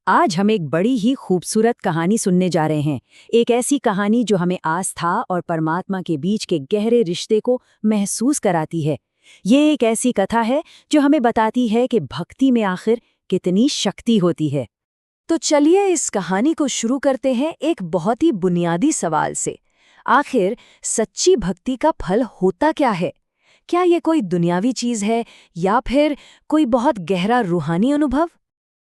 आज हम एक बड़ी ही खूबसूरत कहानी सुनने जा रहे हैं। एक ऐसी कहानी जो हमें आस्था और परमात्मा के बीच के गहरे रिश्ते को महसूस कराती है। ये एक ऐसी कथा है जो हमें बताती है कि भक्ति में आखिर कितनी शक्ति होती है। तो चलिए इस कहानी को शुरू करते हैं एक बहुत ही बुनियादी सवाल से। आखिर सच्ची भक्ति का फल होता क्या है? क्या ये कोई दुनियावी चीज है या फिर कोई बहुत गहरा रूहानी अनुभव?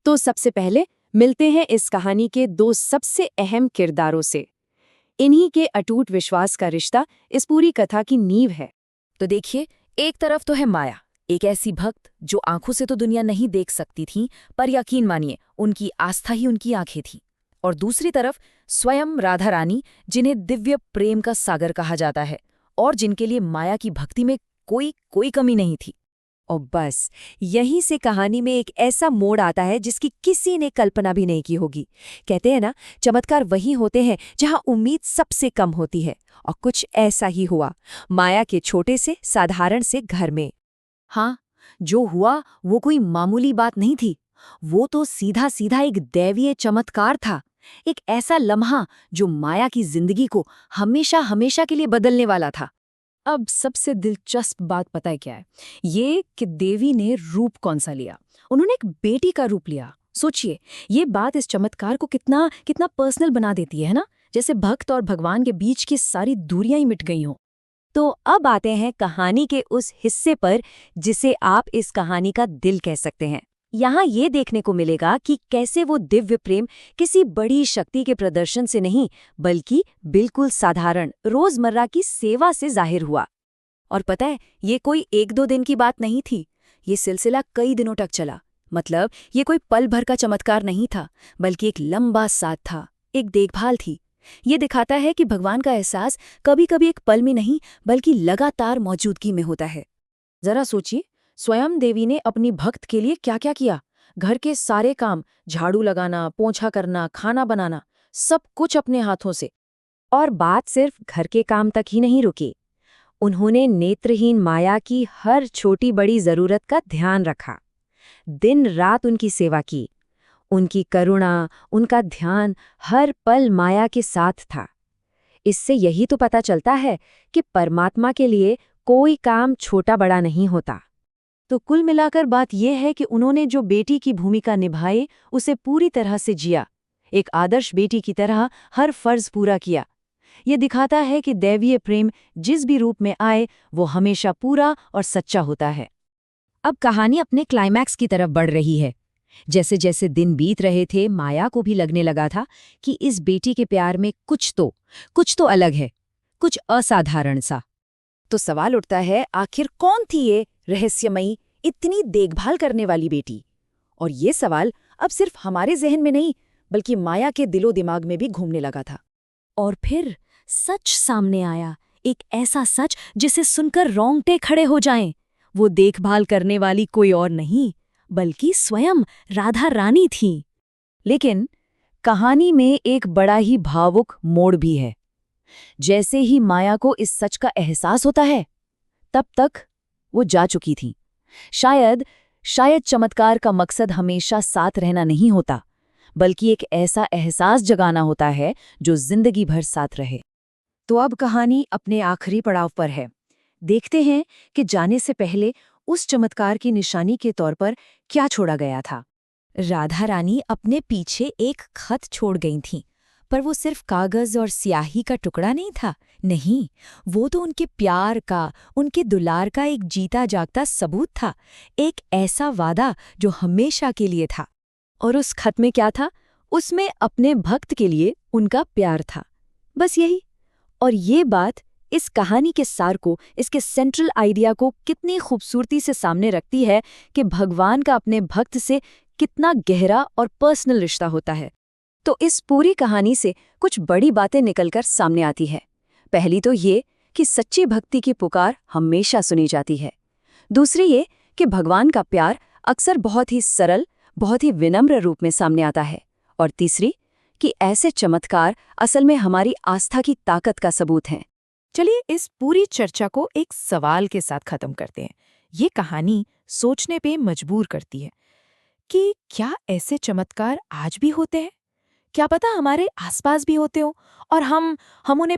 तो सबसे पहले मिलते हैं इस कहानी के दो सबसे अहम किरदारों से। इन्हीं के अटूट विश्वास का रिश्ता इस पूरी कथा की नींव है। तो देखिए, एक तरफ तो है माया, एक ऐसी भक्त जो आंखों से तो दुनिया नहीं देख सकती थी, पर यकीन मानिए उनकी आस्था ही उनकी आंखें थी। और दूसरी तरफ स्वयं राधा रानी, जिन्हें दिव्य प्रेम का सागर कहा जाता है और जिनके लिए माया की भक्ति में कोई कमी नहीं थी। और बस यहीं से कहानी में एक ऐसा मोड़ आता है जिसकी किसी ने कल्पना भी नहीं की होगी। कहते हैं ना, चमत्कार वही होते हैं जहां उम्मीद सबसे कम होती है। और कुछ ऐसा ही हुआ माया के छोटे से साधारण से घर में। हाँ, जो हुआ वो कोई मामूली बात नहीं थी। वो तो सीधा सीधा एक दैवीय चमत्कार था। एक ऐसा लम्हा जो माया की जिंदगी को हमेशा हमेशा के लिए बदलने वाला था। अब सबसे दिलचस्प बात पता है क्या है? ये कि देवी ने रूप कौन सा लिया। उन्होंने एक बेटी का रूप लिया। सोचिए, ये बात इस चमत्कार को कितना कितना पर्सनल बना देती है ना, जैसे भक्त और भगवान के बीच की सारी दूरियां ही मिट गई हों। तो अब आते हैं कहानी के उस हिस्से पर जिसे आप इस कहानी का दिल कह सकते हैं। यहाँ ये देखने को मिलेगा कि कैसे वो दिव्य प्रेम किसी बड़ी शक्ति के प्रदर्शन से नहीं, बल्कि बिल्कुल साधारण रोजमर्रा की सेवा से जाहिर हुआ। और पता है, ये कोई एक दो दिन की बात नहीं थी। ये सिलसिला कई दिनों तक चला। मतलब ये कोई पल भर का चमत्कार नहीं था, बल्कि एक लंबा साथ था, एक देखभाल थी। ये दिखाता है कि भगवान का एहसास कभी कभी एक पल में नहीं, बल्कि लगातार मौजूदगी में होता है। जरा सोचिए, स्वयं देवी ने अपनी भक्त के लिए क्या क्या किया। घर के सारे काम, झाड़ू लगाना, पोंछा करना, खाना बनाना, सब कुछ अपने हाथों से। और बात सिर्फ घर के काम तक ही नहीं रुकी। उन्होंने नेत्रहीन माया की हर छोटी बड़ी जरूरत का ध्यान रखा। दिन रात उनकी सेवा की। उनकी करुणा, उनका ध्यान हर पल माया के साथ था। इससे यही तो पता चलता है कि परमात्मा के लिए कोई काम छोटा बड़ा नहीं होता। तो कुल मिलाकर बात यह है कि उन्होंने जो बेटी की भूमिका निभाई उसे पूरी तरह से जिया। एक आदर्श बेटी की तरह हर फर्ज पूरा किया। ये दिखाता है कि दैवीय प्रेम जिस भी रूप में आए वो हमेशा पूरा और सच्चा होता है। अब कहानी अपने क्लाइमैक्स की तरफ बढ़ रही है। जैसे जैसे दिन बीत रहे थे, माया को भी लगने लगा था कि इस बेटी के प्यार में कुछ तो अलग है, कुछ असाधारण सा। तो सवाल उठता है, आखिर कौन थी ये रहस्यमयी, इतनी देखभाल करने वाली बेटी? और ये सवाल अब सिर्फ हमारे जहन में नहीं, बल्कि माया के दिलो दिमाग में भी घूमने लगा था। और फिर सच सामने आया, एक ऐसा सच जिसे सुनकर रोंगटे खड़े हो जाएं। वो देखभाल करने वाली कोई और नहीं, बल्कि स्वयं राधा रानी थी। लेकिन कहानी में एक बड़ा ही भावुक मोड़ भी है। जैसे ही माया को इस सच का एहसास होता है, तब तक वो जा चुकी थी। शायद चमत्कार का मकसद हमेशा साथ रहना नहीं होता, बल्कि एक ऐसा एहसास जगाना होता है जो जिंदगी भर साथ रहे। तो अब कहानी अपने आखिरी पड़ाव पर है। देखते हैं कि जाने से पहले उस चमत्कार की निशानी के तौर पर क्या छोड़ा गया था। राधा रानी अपने पीछे एक खत छोड़ गई थीं, पर वो सिर्फ कागज और स्याही का टुकड़ा नहीं था। नहीं, वो तो उनके प्यार का, उनके दुलार का एक जीता जागता सबूत था। एक ऐसा वादा जो हमेशा के लिए था। और उस खत में क्या था? उसमें अपने भक्त के लिए उनका प्यार था, बस यही। और ये बात इस कहानी के सार को, इसके सेंट्रल आइडिया को कितनी खूबसूरती से सामने रखती है कि भगवान का अपने भक्त से कितना गहरा और पर्सनल रिश्ता होता है। तो इस पूरी कहानी से कुछ बड़ी बातें निकलकर सामने आती है। पहली तो ये कि सच्ची भक्ति की पुकार हमेशा सुनी जाती है। दूसरी ये कि भगवान का प्यार अक्सर बहुत ही सरल, बहुत ही विनम्र रूप में सामने आता है। और तीसरी कि ऐसे चमत्कार असल में हमारी आस्था की ताकत का सबूत हैं। चलिए इस पूरी चर्चा को एक सवाल के साथ खत्म करते हैं। ये कहानी सोचने पे मजबूर करती है। कि क्या ऐसे चमत्कार आज भी होते हैं? क्या पता हमारे आसपास भी होते हो और हम उन्हें